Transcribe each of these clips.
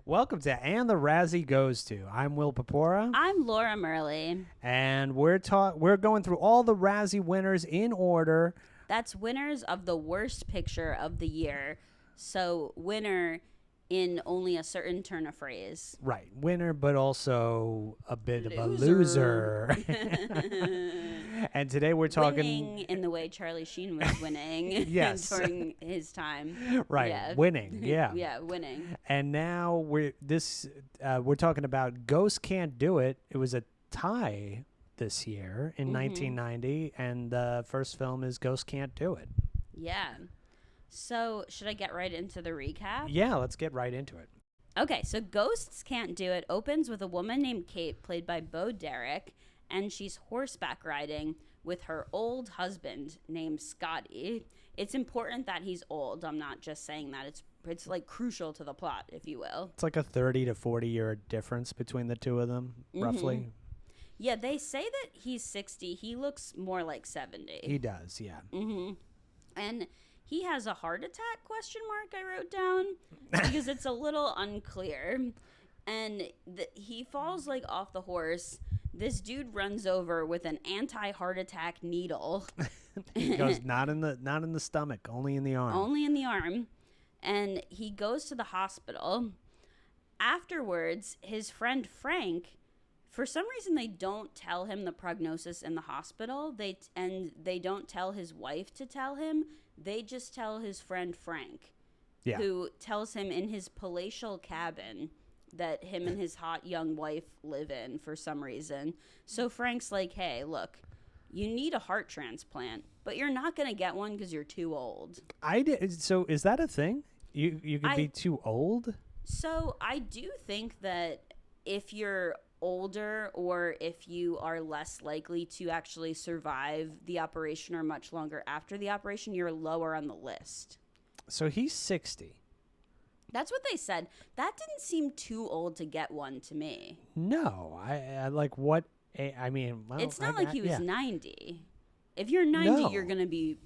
Welcome to And the Razzie Goes To. I'm Will Papora, I'm Laura Murley. and we're going through all the Razzie winners in order. That's winners of the worst picture of the year. So winner in only a certain turn of phrase. Right, winner, but also a bit of a Loser. loser. And today we're talking Winning in the way Charlie Sheen was winning Yes. during his time. right, Yeah. winning, yeah. Yeah, winning. And now we're talking about Ghost Can't Do It. It was a tie this year in 1990, and the first film is Ghost Can't Do It. Yeah. So should I get right into the recap? Yeah, let's get right into it. Okay, so Ghosts Can't Do It opens with a woman named Kate, played by Bo Derek, and she's horseback riding with her old husband named Scotty. It's important that he's old. I'm not just saying that. It's like crucial to the plot, if you will. It's like a 30 to 40 year difference between the two of them, roughly. Yeah, they say that he's 60. He looks more like 70. He does, yeah. And he has a heart attack, question mark, I wrote down, because it's a little unclear. And he falls like off the horse. This dude runs over with an anti-heart attack needle. He goes not in the stomach, only in the arm. Only in the arm. And he goes to the hospital. Afterwards, his friend Frank, for some reason they don't tell him the prognosis in the hospital. They don't tell his wife to tell him. They just tell his friend Frank, who tells him in his palatial cabin that him and his hot young wife live in for some reason. So Frank's like, hey, look, you need a heart transplant, but you're not going to get one because you're too old. So is that a thing? You could be too old? So I do think that if you're older or if you are less likely to actually survive the operation or much longer after the operation, you're lower on the list. So he's 60. That's what they said. That didn't seem too old to get one to me. No, I like what I mean. Well, it's not like he was 90. If you're 90, No. you're going to be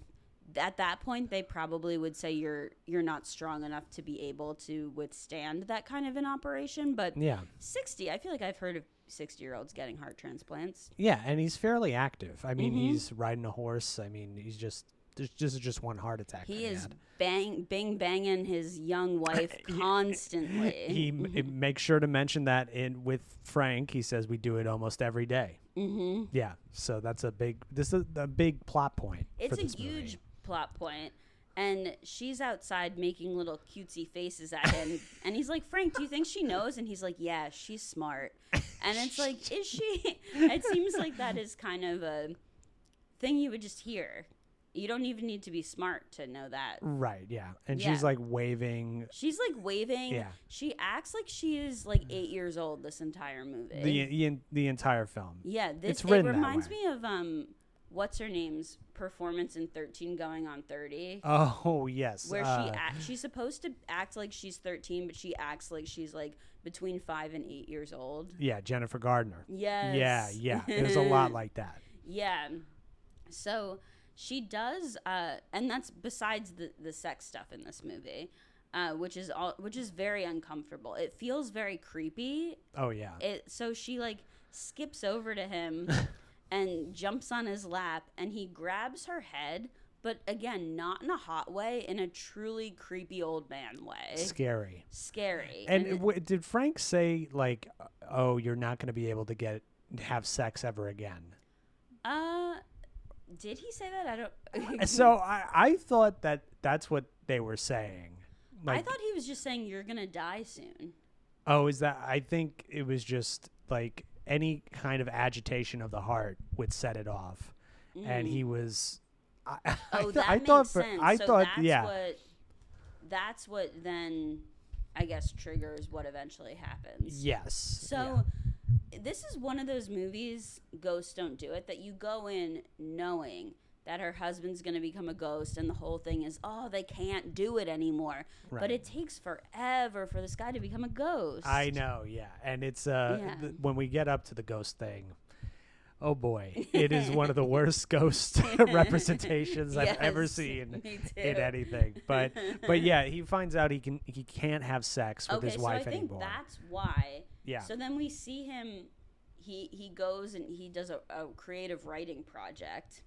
at that point. They probably would say you're not strong enough to be able to withstand that kind of an operation. But 60, I feel like I've heard of 60-year-olds getting heart transplants. Yeah, and he's fairly active. I mean, he's riding a horse. I mean, he's just there's just one heart attack. He is banging his young wife constantly. He makes sure to mention that with Frank. He says we do it almost every day. Yeah, so that's a big plot point. It's for this a huge movie. plot point. And she's outside making little cutesy faces at him. And he's like, Frank, do you think she knows? And he's like, yeah, she's smart. And it's like, is she? It seems like that is kind of a thing you would just hear. You don't even need to be smart to know that. Right, yeah. And she's like waving. She's like waving. Yeah. She acts like she is like 8 years old this entire movie. The entire film. Yeah, it reminds me of what's her name's performance in 13 Going on 30. Oh, yes. Where she's supposed to act like she's 13, but she acts like she's like between 5 and 8 years old. Yeah, Jennifer Gardner. Yes. Yeah. It was a lot like that. Yeah. So she does, and that's besides the sex stuff in this movie, which is very uncomfortable. It feels very creepy. Oh yeah. So she like skips over to him and jumps on his lap, and he grabs her head, but again, not in a hot way, in a truly creepy old man way. Scary. And did Frank say like, "Oh, you're not going to be able to have sex ever again"? Did he say that? I don't. So I thought that's what they were saying. Like, I thought he was just saying you're gonna die soon. Oh, is that? I think it was just like any kind of agitation of the heart would set it off, and he was. That makes sense. That's what then, I guess, triggers what eventually happens. Yes. So. This is one of those movies, Ghosts Don't Do It, that you go in knowing that her husband's going to become a ghost, and the whole thing is, oh, they can't do it anymore. Right. But it takes forever for this guy to become a ghost. I know, yeah. And it's when we get up to the ghost thing, Oh boy, it is one of the worst ghost representations I've ever Yes, seen me too. in anything. But yeah, he finds out he can't have sex with his Okay, so wife I think anymore. that's why. Yeah. So then we see him. He goes and he does a creative writing project,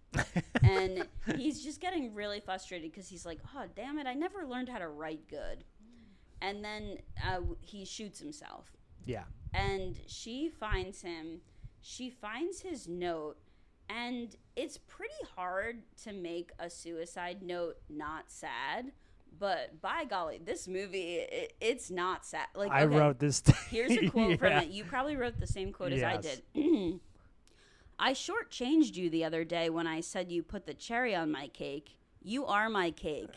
and he's just getting really frustrated because he's like, oh damn it, I never learned how to write good. And then he shoots himself. Yeah. And she finds him. She finds his note, and it's pretty hard to make a suicide note not sad. But by golly, this movie, it's not sad. Like, I okay, wrote this. here's a quote from Yeah. it. You probably wrote the same quote as I Yes. did. I shortchanged you the other day when I said you put the cherry on my cake. You are my cake.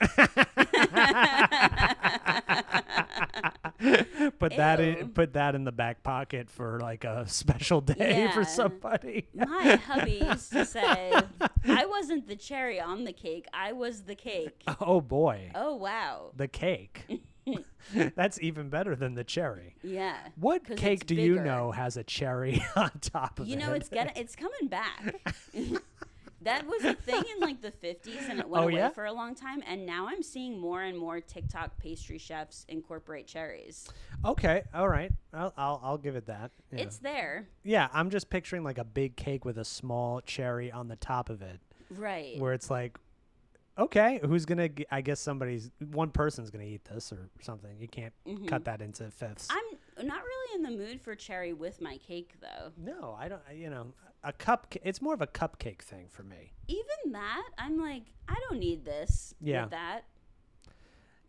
Put that in the back pocket for like a special day Yeah. for somebody. My hubby used to say, I wasn't the cherry on the cake. I was the cake. Oh boy. Oh, wow. The cake. That's even better than the cherry. Yeah. What 'Cause cake it's do you bigger. know has a cherry on top of it? You know, it's coming back. That was a thing in like the 50s and it went Oh, away yeah? for a long time. And now I'm seeing more and more TikTok pastry chefs incorporate cherries. Okay, all right. I'll give it that. Yeah. It's there. Yeah, I'm just picturing like a big cake with a small cherry on the top of it, Right. where it's like, okay, who's gonna? I guess one person's gonna eat this or something. You can't cut that into fifths. I'm not really in the mood for cherry with my cake, though. No, I don't. You know, a cup. It's more of a cupcake thing for me. Even that, I'm like, I don't need this Yeah. with that.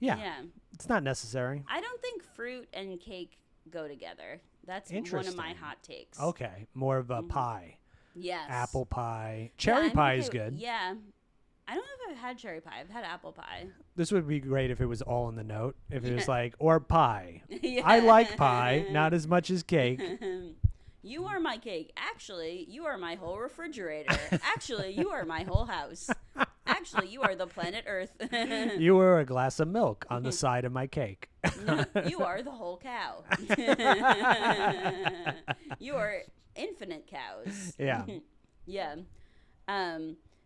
Yeah, Yeah. it's not necessary. I don't think fruit and cake go together. That's one of Interesting. my hot takes. Okay, more of a pie, Yes. apple pie, Yeah, cherry I'm pie okay is with- good. Yeah. I don't know if I've had cherry pie. I've had apple pie. This would be great if it was all in the note. If it was like, or pie. Yeah. I like pie, not as much as cake. You are my cake. Actually, you are my whole refrigerator. Actually, you are my whole house. Actually, you are the planet Earth. You were a glass of milk on the side of my cake. You are the whole cow. You are infinite cows. Yeah. Yeah.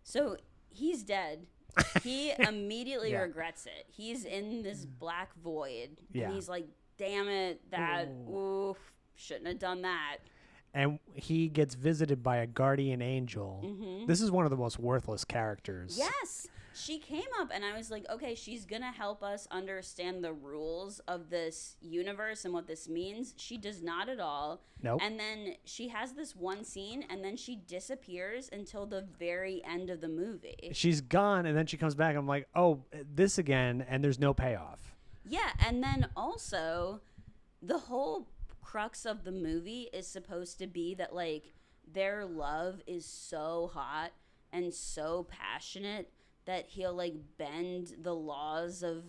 So he's dead. He immediately Yeah. regrets it. He's in this black void. Yeah. And he's like, damn it, oof, shouldn't have done that. And he gets visited by a guardian angel. This is one of the most worthless characters. Yes. She came up and I was like, okay, she's going to help us understand the rules of this universe and what this means. She does not at all. Nope. And then she has this one scene and then she disappears until the very end of the movie. She's gone, and then she comes back. I'm like, oh, this again, and there's no payoff. Yeah, and then also the whole crux of the movie is supposed to be that like their love is so hot and so passionate that he'll like bend the laws of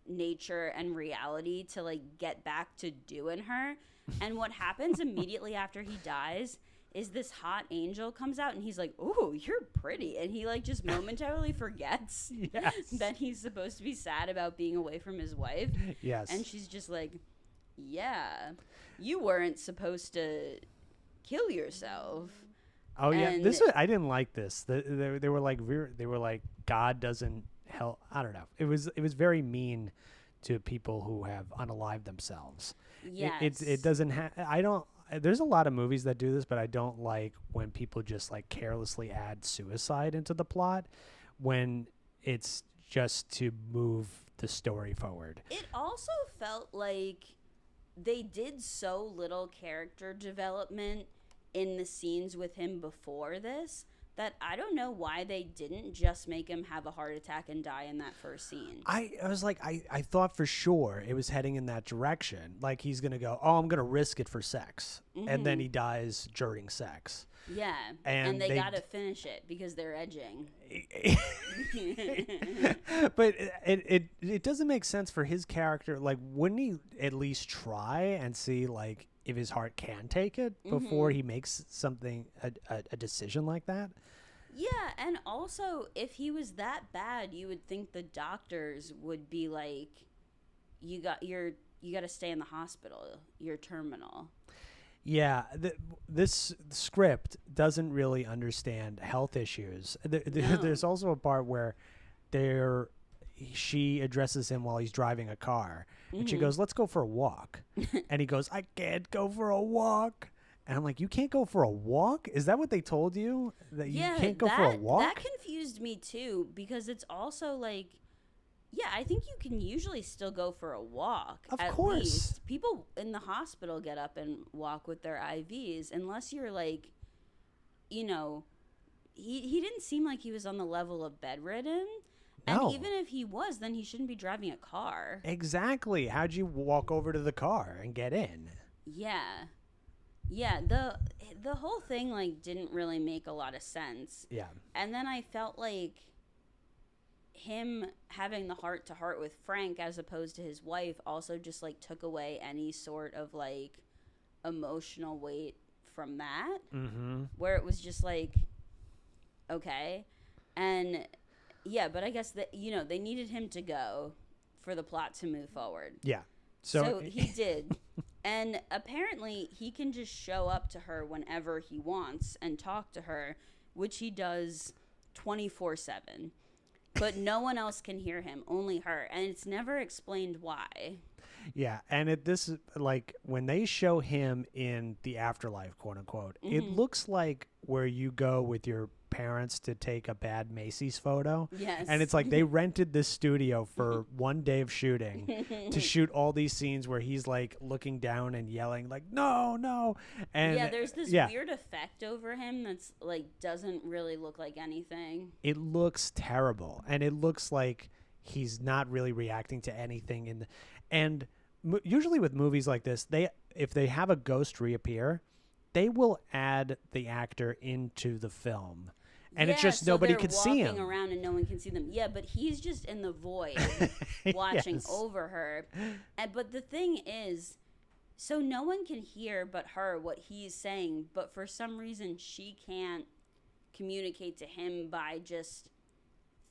nature and reality to like get back to doing her. And what happens immediately after he dies is this hot angel comes out and he's like, "Oh, you're pretty," and he like just momentarily forgets Yes. that he's supposed to be sad about being away from his wife. Yes. And she's just like, yeah, you weren't supposed to kill yourself. Oh yeah, and- I didn't like this. They were like God doesn't help. I don't know. It was very mean to people who have unalived themselves. Yes. It doesn't have. I don't. There's a lot of movies that do this, but I don't like when people just like carelessly add suicide into the plot when it's just to move the story forward. It also felt like they did so little character development in the scenes with him before this that I don't know why they didn't just make him have a heart attack and die in that first scene. I was like, I thought for sure it was heading in that direction. Like he's going to go, oh, I'm going to risk it for sex. And then he dies during sex. Yeah. And And they they got to finish it because they're edging. But it doesn't make sense for his character. Like, wouldn't he at least try and see, like, if his heart can take it before he makes something, a decision like that? Yeah, and also if he was that bad, you would think the doctors would be like, you got to stay in the hospital. You're terminal. Yeah, this script doesn't really understand health issues. No. There's also a part where there she addresses him while he's driving a car, and she goes, "Let's go for a walk," and he goes, "I can't go for a walk." And I'm like, "You can't go for a walk? Is that what they told you? That you can't go for a walk?" That confused me too, because it's also like, yeah, I think you can usually still go for a walk. Of at course. least. People in the hospital get up and walk with their IVs, unless you're like, you know, he didn't seem like he was on the level of bedridden. No. And even if he was, then he shouldn't be driving a car. Exactly. How'd you walk over to the car and get in? Yeah. Yeah, the whole thing like didn't really make a lot of sense. Yeah. And then I felt like him having the heart to heart with Frank as opposed to his wife also just like took away any sort of like emotional weight from that. Mm-hmm. Where it was just like, okay. And yeah, but I guess that, you know, they needed him to go for the plot to move forward. Yeah. So he did. And apparently he can just show up to her whenever he wants and talk to her, which he does 24/7. But no one else can hear him, only her. And it's never explained why. Yeah, and this like when they show him in the afterlife, quote unquote, it looks like where you go with your parents to take a bad Macy's photo. Yes. And it's like they rented this studio for one day of shooting to shoot all these scenes where he's like looking down and yelling like, "No, no." And yeah, there's this weird effect over him that's like doesn't really look like anything. It looks terrible, and it looks like he's not really reacting to anything and usually with movies like this, if they have a ghost reappear, they will add the actor into the film. And it's just so nobody they're could see him. walking around and no one can see them. Yeah, but he's just in the void watching Yes. over her. But the thing is, so no one can hear but her what he's saying, but for some reason she can't communicate to him by just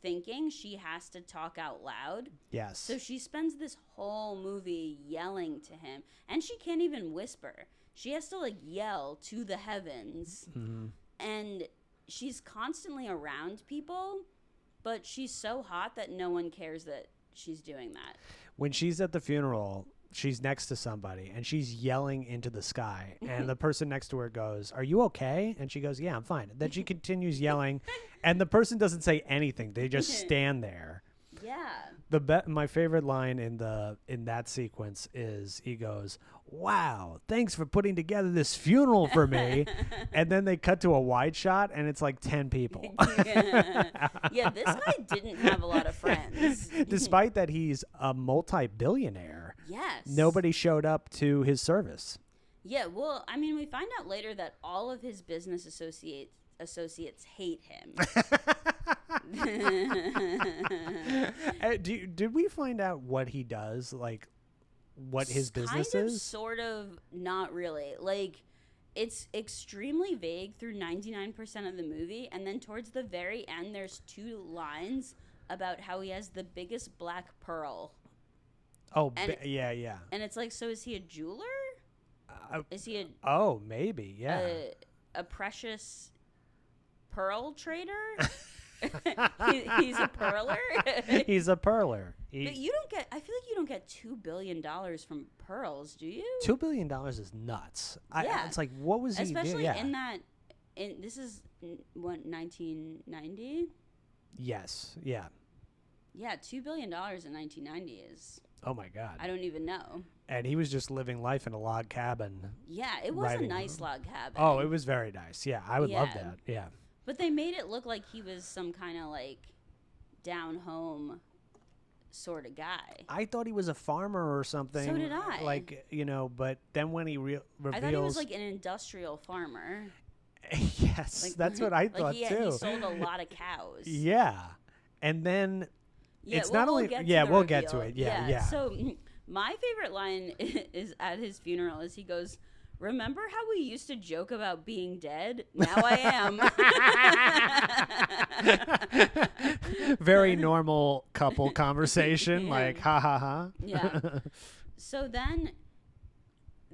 thinking. She has to talk out loud. Yes. So she spends this whole movie yelling to him, and she can't even whisper. She has to like yell to the heavens. Mm-hmm. And she's constantly around people, but she's so hot that no one cares that she's doing that. When she's at the funeral, she's next to somebody and she's yelling into the sky, and the person next to her goes, "Are you okay?" And she goes, "Yeah, I'm fine." Then she continues yelling, and the person doesn't say anything. They just stand there. Yeah. My favorite line in that sequence is he goes, "Wow, thanks for putting together this funeral for me." And then they cut to a wide shot and it's like 10 people. Yeah, this guy didn't have a lot of friends. Despite that he's a multi-billionaire. Yes. Nobody showed up to his service. Yeah, well, I mean, we find out later that all of his business associates hate him. Did we find out what he does? Like, what his business kind of, is? Sort of, not really. Like, it's extremely vague through 99% of the movie, and then towards the very end, there's 2 lines about how he has the biggest black pearl. Oh, And yeah. And it's like, so is he a jeweler? Is he Maybe, yeah. a precious pearl trader? He's a pearler. He's a pearler. But you don't get. I feel like you don't get $2 billion from pearls, do you? $2 billion is nuts. Yeah. It's like, what was he doing? Especially Yeah. in that. This is what, 1990. Yes. Yeah. Yeah, $2 billion in 1990 is. Oh my God. I don't even know. And he was just living life in a log cabin. Yeah, it was Writing. a nice log cabin. Oh, it was very nice. Yeah, I would love Yeah. that. Yeah. But they made it look like he was some kind of like down home sort of guy. I thought he was a farmer or something. So did I. Like, but then when he reveals... I thought he was like an industrial farmer. Yes, Like, that's what I like thought he too. sold a lot of cows. Yeah. And then it's well, not only... we'll get to yeah, the we'll reveal. get to it. Yeah. So my favorite line is at his funeral is he goes, "Remember how we used to joke about being dead? Now I am." Very normal couple conversation. Yeah. Like, ha, ha, ha. Yeah. So then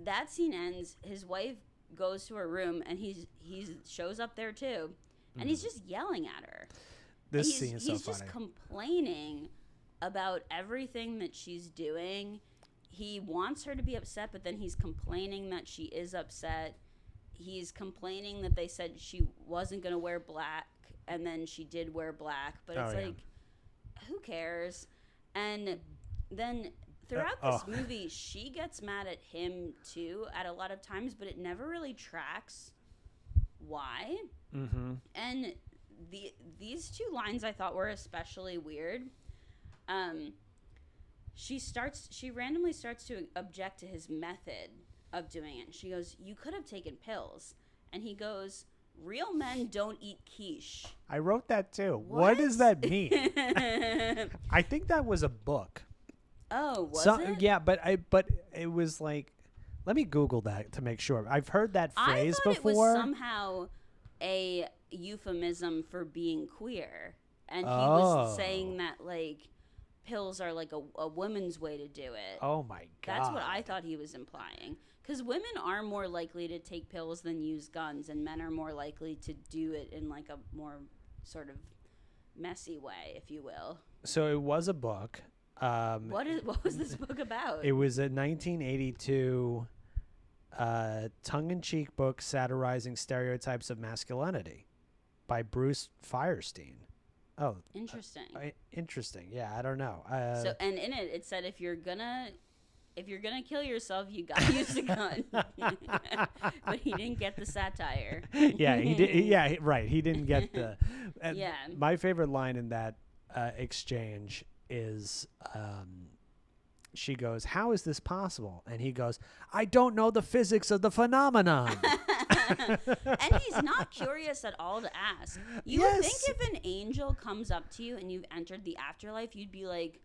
that scene ends. His wife goes to her room, and he shows up there too, and he's just yelling at her. This scene is so funny. He's just complaining about everything that she's doing. He wants her to be upset, but then he's complaining that she is upset. He's complaining that they said she wasn't going to wear black, and then she did wear black. But it's like, who cares? And then throughout this movie, she gets mad at him, too, at a lot of times, but it never really tracks why. Mm-hmm. And these two lines I thought were especially weird. She randomly starts to object to his method of doing it. She goes, "You could have taken pills." And he goes, "Real men don't eat quiche." I wrote that too. What does that mean? I think that was a book. Oh, was it? Yeah, but it was like, let me Google that to make sure. I've heard that phrase before. It was somehow a euphemism for being queer, and he was saying that like pills are like a woman's way to do it. Oh my god, that's what I thought he was implying. Because women are more likely to take pills than use guns, and men are more likely to do it in like a more sort of messy way, if you will. So it was a book. What was this book about? It was a 1982 tongue-in-cheek book satirizing stereotypes of masculinity by Bruce Firestein. Oh, interesting. Interesting. Yeah, I don't know. So, and in it said if you're gonna kill yourself, you gotta use a gun. But he didn't get the satire. Yeah, he did. Yeah, right. He didn't get the. Yeah. My favorite line in that exchange is, she goes, "How is this possible?" And he goes, "I don't know the physics of the phenomenon." And he's not curious at all to ask. You would think if an angel comes up to you and you've entered the afterlife, you'd be like,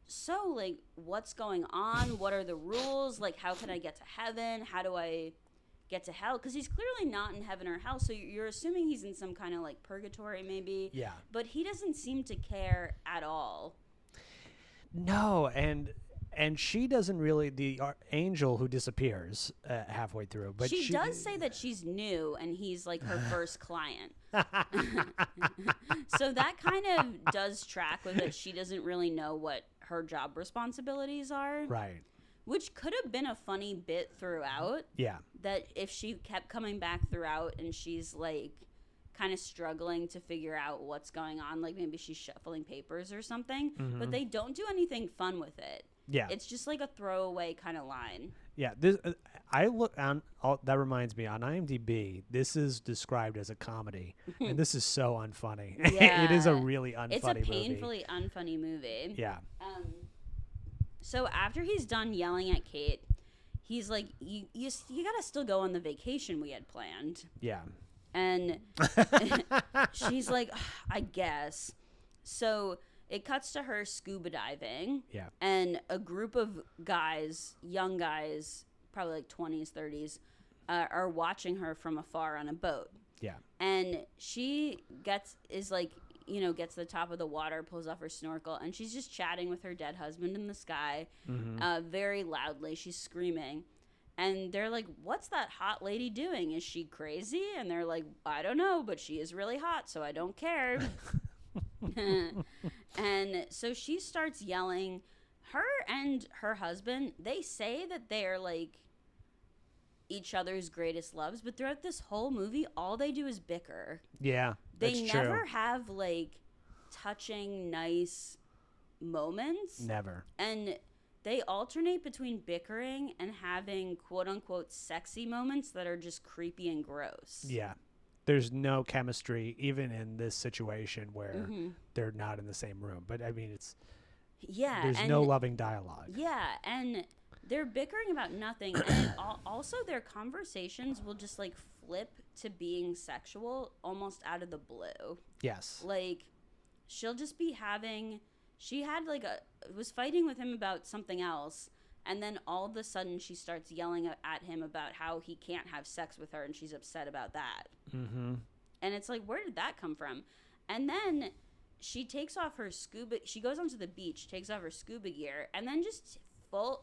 so, like, what's going on? What are the rules? Like, how can I get to heaven? How do I get to hell? Because he's clearly not in heaven or hell, so you're assuming he's in some kind of, like, purgatory maybe. Yeah. But he doesn't seem to care at all. No, and she doesn't really, the angel who disappears halfway through. But she does say that she's new and he's like her first client. So that kind of does track with it. She doesn't really know what her job responsibilities are. Right. Which could have been a funny bit throughout. Yeah. That if she kept coming back throughout and she's like kind of struggling to figure out what's going on. Like maybe she's shuffling papers or something. Mm-hmm. But they don't do anything fun with it. Yeah, it's just like a throwaway kind of line. Yeah, this I look on. That reminds me, on IMDb, this is described as a comedy, and this is so unfunny. Yeah, it is a really unfunny movie. It's a painfully unfunny movie. Yeah. So after he's done yelling at Kate, he's like, "You gotta still go on the vacation we had planned." Yeah. And she's like, "I guess." So it cuts to her scuba diving. Yeah. And a group of guys, young guys, probably like 20s, 30s, are watching her from afar on a boat. Yeah. And she gets to the top of the water, pulls off her snorkel, and she's just chatting with her dead husband in the sky, very loudly. She's screaming. And they're like, "What's that hot lady doing? Is she crazy?" And they're like, "I don't know, but she is really hot, so I don't care." And so she starts yelling. Her and her husband, they say that they're like each other's greatest loves, but throughout this whole movie, all they do is bicker. Yeah, they never have like touching, nice moments. Never. And they alternate between bickering and having quote unquote sexy moments that are just creepy and gross. Yeah. There's no chemistry even in this situation where they're not in the same room. But I mean, there's no loving dialogue. Yeah, and they're bickering about nothing. And also their conversations will just like flip to being sexual almost out of the blue. Yes. Like she'll just be was fighting with him about something else. And then all of a sudden she starts yelling at him about how he can't have sex with her, and she's upset about that. Mm-hmm. And it's like, where did that come from? And then she takes off her she goes onto the beach, takes off her scuba gear, and then just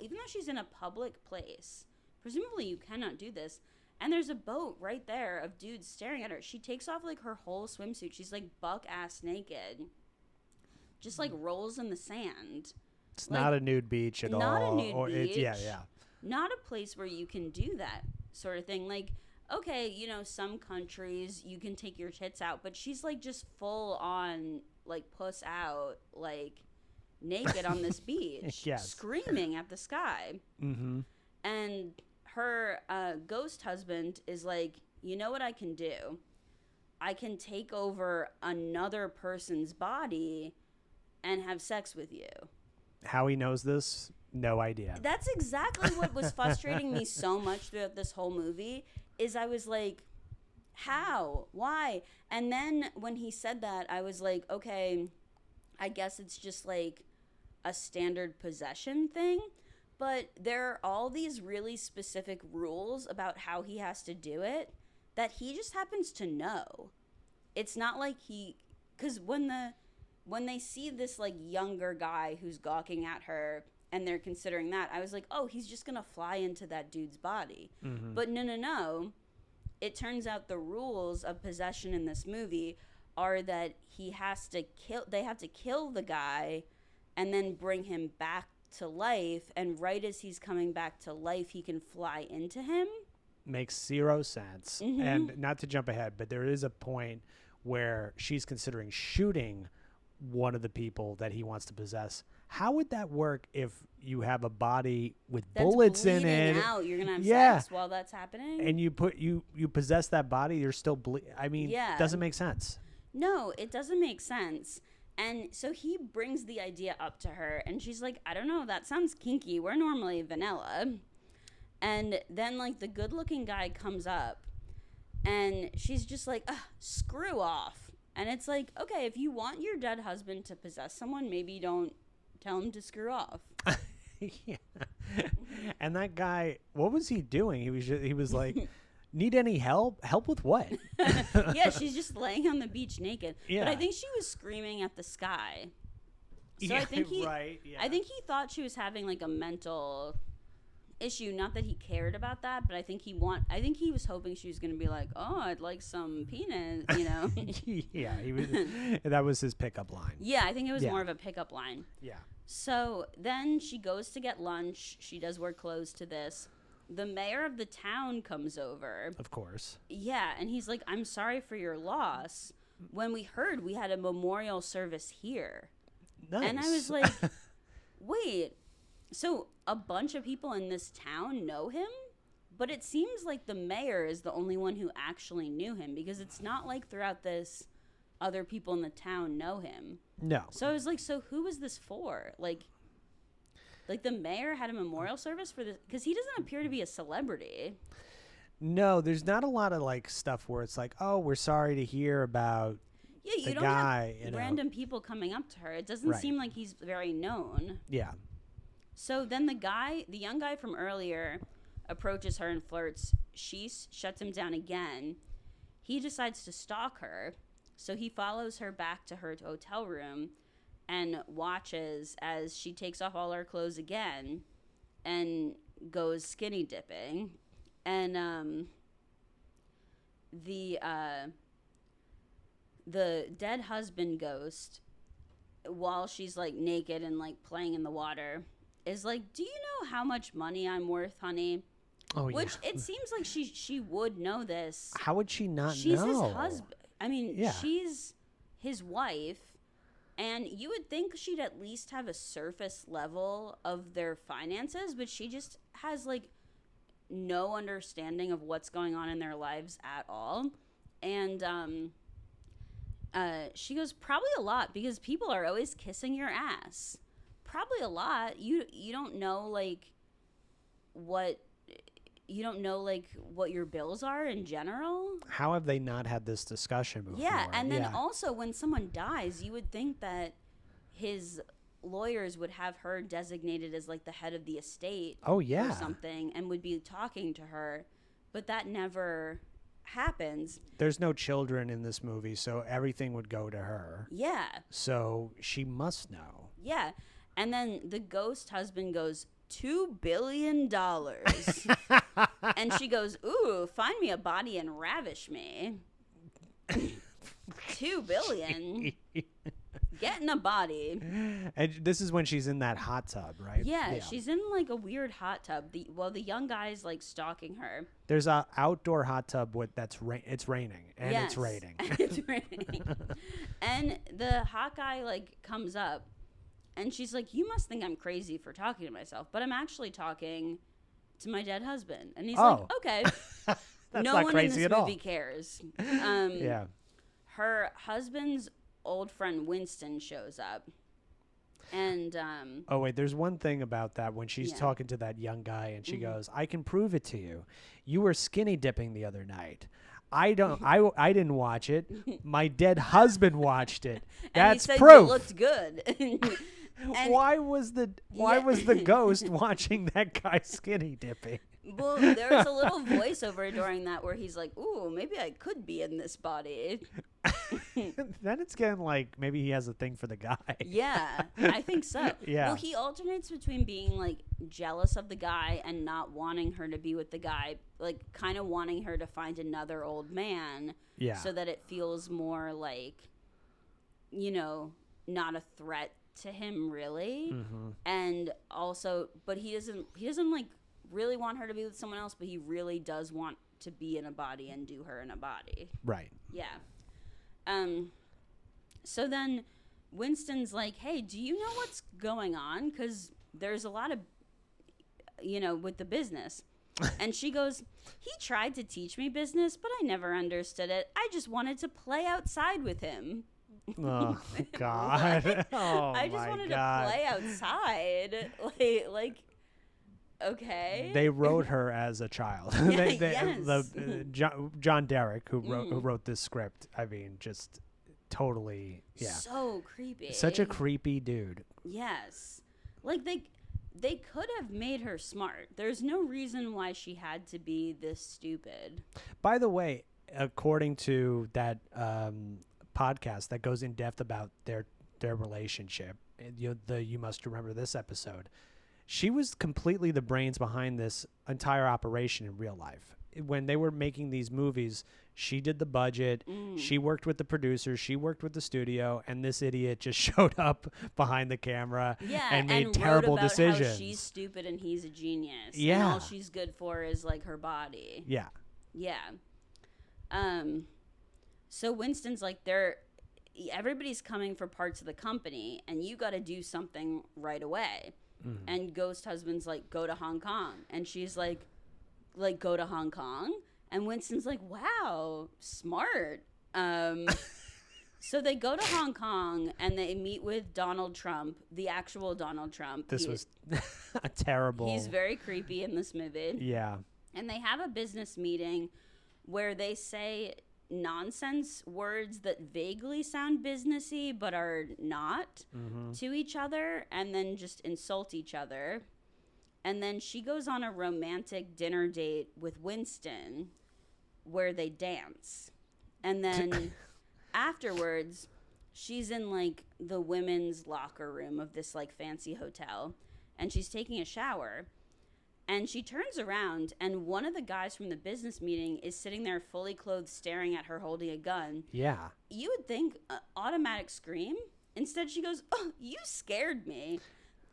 even though she's in a public place, presumably you cannot do this. And there's a boat right there of dudes staring at her. She takes off like her whole swimsuit. She's like buck ass naked. Just like rolls in the sand. It's like, not a nude beach at all. Not a nude beach. Yeah. Not a place where you can do that sort of thing. Like, okay, you know, some countries you can take your tits out, but she's like just full on like puss out, like naked on this beach, yes. screaming at the sky. Mm-hmm. And her ghost husband is like, you know what I can do? I can take over another person's body and have sex with you. How he knows this, no idea. That's exactly what was frustrating me so much throughout this whole movie, is I was like, how? Why? And then when he said that, I was like, okay, I guess it's just like a standard possession thing. But there are all these really specific rules about how he has to do it that he just happens to know. It's not like because when they see this like younger guy who's gawking at her and they're considering that, I was like, oh, he's just gonna fly into that dude's body. Mm-hmm. But no. It turns out the rules of possession in this movie are that they have to kill the guy and then bring him back to life, and right as he's coming back to life, he can fly into him. Makes zero sense. Mm-hmm. And not to jump ahead, but there is a point where she's considering shooting one of the people that he wants to possess. How would that work if you have a body with bullets in it? Out. You're gonna have sex while that's happening, and you possess that body. You're still doesn't make sense. No, it doesn't make sense. And so he brings the idea up to her, and she's like, I don't know, that sounds kinky. We're normally vanilla. And then, like, the good-looking guy comes up, and she's just like, screw off. And it's like, okay, if you want your dead husband to possess someone, maybe don't tell him to screw off. Yeah. And that guy, what was he doing? He was like, need any help? Help with what? Yeah, she's just laying on the beach naked. Yeah. But I think she was screaming at the sky. So yeah, I think right. Yeah. I think he thought she was having like a mental issue. Not that he cared about that, but I think he was hoping she was going to be like, "Oh, I'd like some penis," you know. Yeah, that was his pickup line. Yeah, I think it was more of a pickup line. Yeah. So then she goes to get lunch. She does wear clothes to this. The mayor of the town comes over. Of course. Yeah, and he's like, I'm sorry for your loss. When we heard we had a memorial service here. Nice. And I was like, wait, so a bunch of people in this town know him? But it seems like the mayor is the only one who actually knew him, because it's not like throughout this other people in the town know him. No. So I was like, so who is this for? Like the mayor had a memorial service for this, because he doesn't appear to be a celebrity. No, there's not a lot of like stuff where it's like, oh, we're sorry to hear about you the don't guy. Have random people coming up to her. It doesn't seem like he's very known. Yeah. So then the young guy from earlier, approaches her and flirts. She shuts him down again. He decides to stalk her, so he follows her back to her hotel room and watches as she takes off all her clothes again and goes skinny dipping. And the dead husband ghost, while she's like naked and like playing in the water, is like, do you know how much money I'm worth, honey? Oh, Which it seems like she would know this. How would she not know? She's his husband. I mean, yeah. She's his wife. And you would think she'd at least have a surface level of their finances, but she just has, like, no understanding of what's going on in their lives at all. And she goes, probably a lot, because people are always kissing your ass. Probably a lot. You don't know, like, what your bills are in general. How have they not had this discussion before? Yeah, and then also when someone dies, you would think that his lawyers would have her designated as like the head of the estate. Oh, yeah. Or something, and would be talking to her, but that never happens. There's no children in this movie, so everything would go to her. Yeah. So she must know. Yeah, and then the ghost husband goes, $2 billion. And she goes, ooh, find me a body and ravish me. 2 billion. Getting a body. And this is when she's in that hot tub, right? Yeah, she's in like a weird hot tub. The young guy's like stalking her. There's a outdoor hot tub with it's raining and Yes. it's raining. It's raining. And the hot guy like comes up and she's like, you must think I'm crazy for talking to myself, but I'm actually talking to my dead husband. And he's like, okay. That's no not one crazy in this at movie all. cares. Yeah. Her husband's old friend Winston shows up. And Oh wait, there's one thing about that when she's Yeah. talking to that young guy and she goes, "I can prove it to you. You were skinny dipping the other night. I didn't watch it. My dead husband watched it. That's and he said proof." You looked good. And why was the ghost watching that guy skinny dipping? well, there's a little voiceover during that where he's like, "Ooh, maybe I could be in this body." Then it's getting like maybe he has a thing for the guy. Yeah, I think so. Yeah. Well, he alternates between being like jealous of the guy and not wanting her to be with the guy, like kind of wanting her to find another old man. Yeah. So that it feels more like, not a threat to him really. Mm-hmm. And also, but he doesn't like really want her to be with someone else, but he really does want to be in a body and do her in a body. Right. Yeah. So then Winston's like, hey, do you know what's going on? Because there's a lot of, with the business. And she goes, he tried to teach me business, but I never understood it. I just wanted to play outside with him. Oh God. Oh I just my wanted God. to play outside. Like, okay. They wrote her as a child. Yeah, The yes. John Derrick, who wrote this script. I mean, just totally, yeah. So creepy. Such a creepy dude. Yes. Like they could have made her smart. There's no reason why she had to be this stupid. By the way, according to that podcast that goes in depth about their relationship, you must remember this episode. She was completely the brains behind this entire operation in real life. When they were making these movies, she did the budget, she worked with the producers, she worked with the studio, and this idiot just showed up behind the camera and made terrible wrote about decisions. How she's stupid and he's a genius. Yeah. And all she's good for is like her body. Yeah. Yeah. So Winston's like, everybody's coming for parts of the company, and you got to do something right away. And Ghost husband's like, go to Hong Kong. And she's like, go to Hong Kong? And Winston's like, wow, smart. So they go to Hong Kong and they meet with Donald Trump, the actual Donald Trump. This was a terrible. He's very creepy in this movie. Yeah. And they have a business meeting where they say nonsense words that vaguely sound businessy but are not to each other, and then just insult each other. And then she goes on a romantic dinner date with Winston where they dance. And then afterwards, she's in like the women's locker room of this like fancy hotel, and she's taking a shower. And she turns around, and one of the guys from the business meeting is sitting there fully clothed, staring at her holding a gun. Yeah. You would think automatic scream. Instead, she goes, oh, you scared me.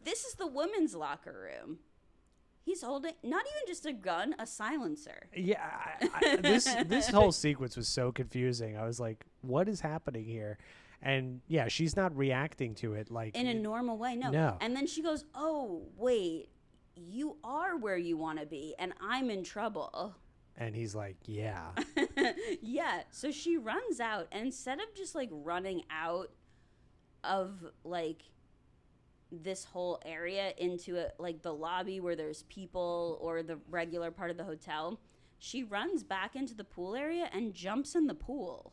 This is the women's locker room. He's holding not even just a gun, a silencer. Yeah. This whole sequence was so confusing. I was like, what is happening here? And yeah, she's not reacting to it like In a normal way, no. No. And then she goes, oh, wait. You are where you want to be, and I'm in trouble. And he's like, yeah. Yeah. So she runs out, and instead of just like running out of like this whole area into like the lobby where there's people or the regular part of the hotel, she runs back into the pool area and jumps in the pool.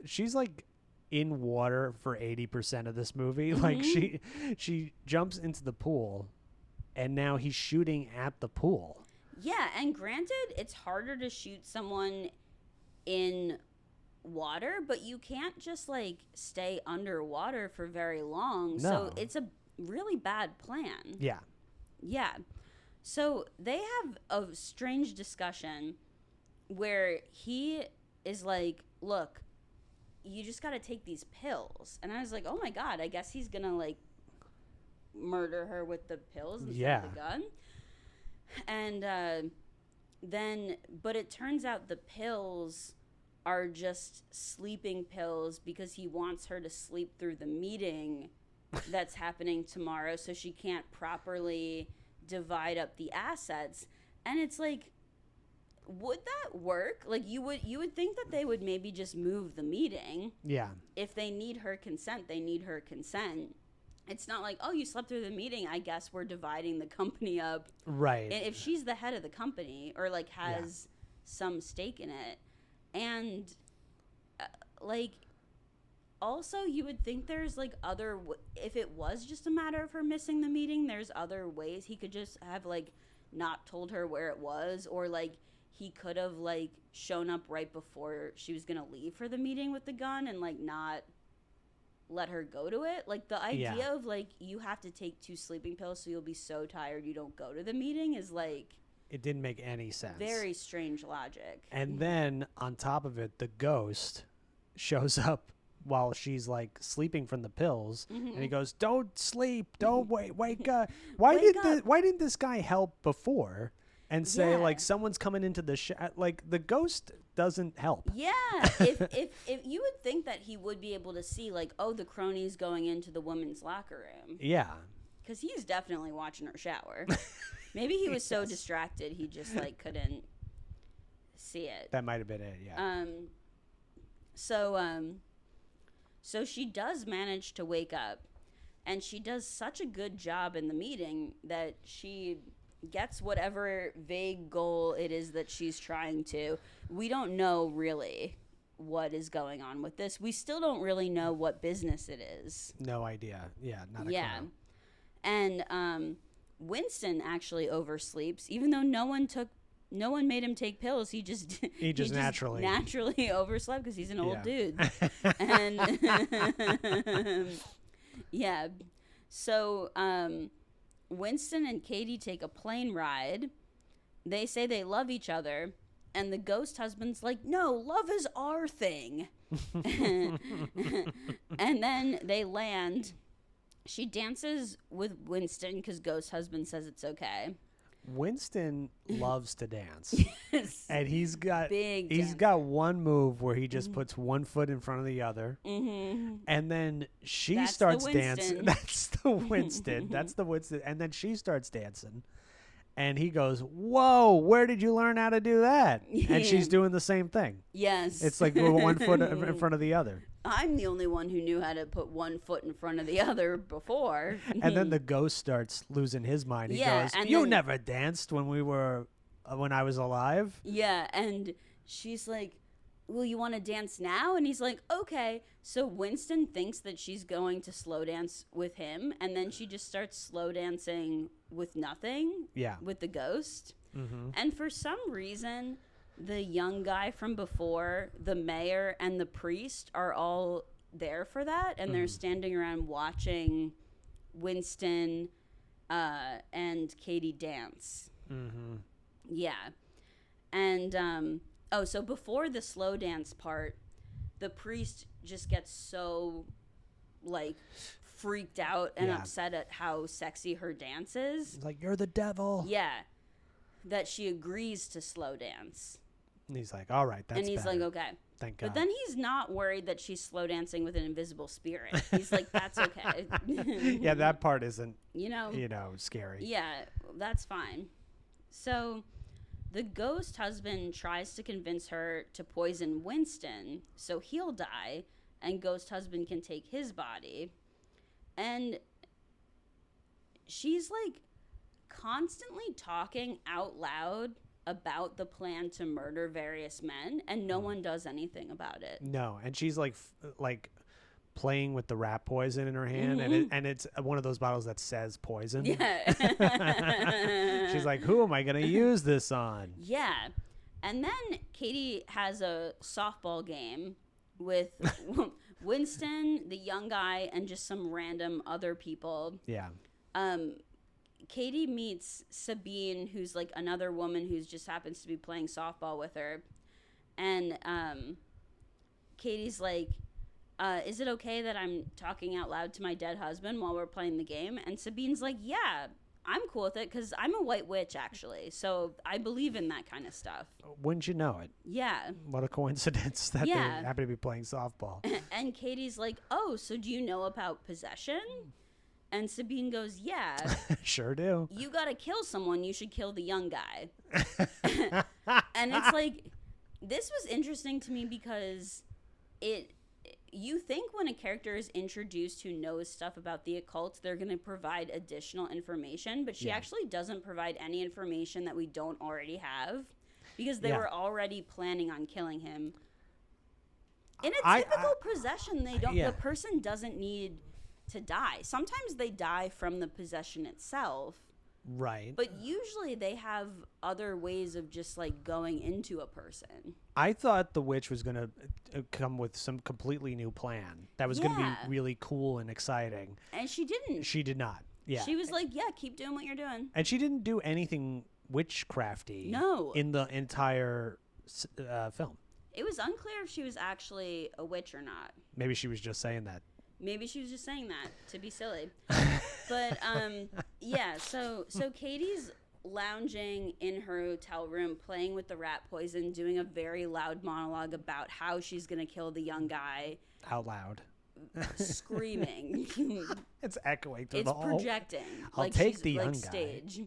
She's like in water for 80% of this movie. Like she jumps into the pool, and now he's shooting at the pool. Yeah, and granted, it's harder to shoot someone in water, but you can't just like stay underwater for very long. No. So it's a really bad plan. Yeah. Yeah. So they have a strange discussion where he is like, look, you just got to take these pills. And I was like, oh my God, I guess he's going to like murder her with the pills instead of the gun. And but it turns out the pills are just sleeping pills because he wants her to sleep through the meeting that's happening tomorrow so she can't properly divide up the assets. And it's like, would that work? Like, you would think that they would maybe just move the meeting. Yeah. If they need her consent, they need her consent. It's not like, oh, you slept through the meeting, I guess we're dividing the company up. Right. If she's the head of the company or like has some stake in it. And like, also you would think there's like other if it was just a matter of her missing the meeting, there's other ways he could just have like not told her where it was, or like he could have like shown up right before she was gonna leave for the meeting with the gun and like not let her go to it. Like the idea of like you have to take 2 sleeping pills so you'll be so tired you don't go to the meeting is like, it didn't make any sense. Very strange logic. And then on top of it, the ghost shows up while she's like sleeping from the pills, and he goes, "Don't sleep, don't wake up." Why didn't this guy help before and say like someone's coming into the like the ghost doesn't help? Yeah, if you would think that he would be able to see like, oh, the crony's going into the women's locker room. Yeah, because he's definitely watching her shower. Maybe he was so distracted he just like couldn't see it. That might have been it. Yeah. So she does manage to wake up, and she does such a good job in the meeting that she gets whatever vague goal it is that she's trying to. We don't know really what is going on with this. We still don't really know what business it is. No idea. Yeah, not a clue. And Winston actually oversleeps, even though no one made him take pills. He just naturally overslept because he's an old dude. And yeah. So Winston and Katie take a plane ride. They say they love each other, and the ghost husband's like, "No, love is our thing." And then they land. She dances with Winston because ghost husband says it's okay. Winston loves to dance. Yes. And he's got one move where he just puts one foot in front of the other. And then she starts dancing. That's the Winston. That's the Winston. And then she starts dancing. And he goes, "Whoa, where did you learn how to do that?" And she's doing the same thing. Yes. It's like one foot in front of the other. I'm the only one who knew how to put one foot in front of the other before. And then the ghost starts losing his mind. He goes, "You never danced when I was alive." Yeah, and she's like, "Well, you want to dance now?" And he's like, "Okay." So Winston thinks that she's going to slow dance with him, and then she just starts slow dancing with nothing. Yeah. With the ghost. And for some reason, the young guy from before, the mayor, and the priest are all there for that, and they're standing around watching Winston and Katie dance. Yeah. And so before the slow dance part, the priest just gets so like freaked out and upset at how sexy her dance is. He's like, "You're the devil." Yeah. That she agrees to slow dance. And he's like, "All right, that's And he's better. like, "Okay." Thank God. But then he's not worried that she's slow dancing with an invisible spirit. He's like, "That's okay." Yeah, that part isn't, you know, scary. Yeah, that's fine. So the ghost husband tries to convince her to poison Winston so he'll die and ghost husband can take his body. And she's like constantly talking out loud about the plan to murder various men, and no one does anything about it. No, and she's like playing with the rat poison in her hand, and it's one of those bottles that says poison. Yeah. She's like, "Who am I going to use this on?" Yeah. And then Katie has a softball game with Winston, the young guy, and just some random other people. Yeah. Katie meets Sabine, who's like another woman who just happens to be playing softball with her. And Katie's like, is it okay that I'm talking out loud to my dead husband while we're playing the game? And Sabine's like, yeah, I'm cool with it because I'm a white witch, actually. So I believe in that kind of stuff. Wouldn't you know it? Yeah. What a coincidence that they happen to be playing softball. And Katie's like, oh, so do you know about possession? And Sabine goes, yeah. Sure do. You got to kill someone. You should kill the young guy. And it's like, this was interesting to me because you think when a character is introduced who knows stuff about the occult, they're going to provide additional information, but she actually doesn't provide any information that we don't already have because they were already planning on killing him. In a typical possession, the person doesn't need to die. Sometimes they die from the possession itself. Right. But usually they have other ways of just like going into a person. I thought the witch was going to come with some completely new plan that was going to be really cool and exciting. And she didn't. She did not. Yeah. She was like, yeah, keep doing what you're doing. And she didn't do anything witchcrafty in the entire film. It was unclear if she was actually a witch or not. Maybe she was just saying that. Maybe she was just saying that to be silly. But yeah, so Katie's lounging in her hotel room playing with the rat poison, doing a very loud monologue about how she's going to kill the young guy. Out loud. Screaming. It's echoing through the hall. It's projecting. I'll like take she's, the young like, guy. Stage.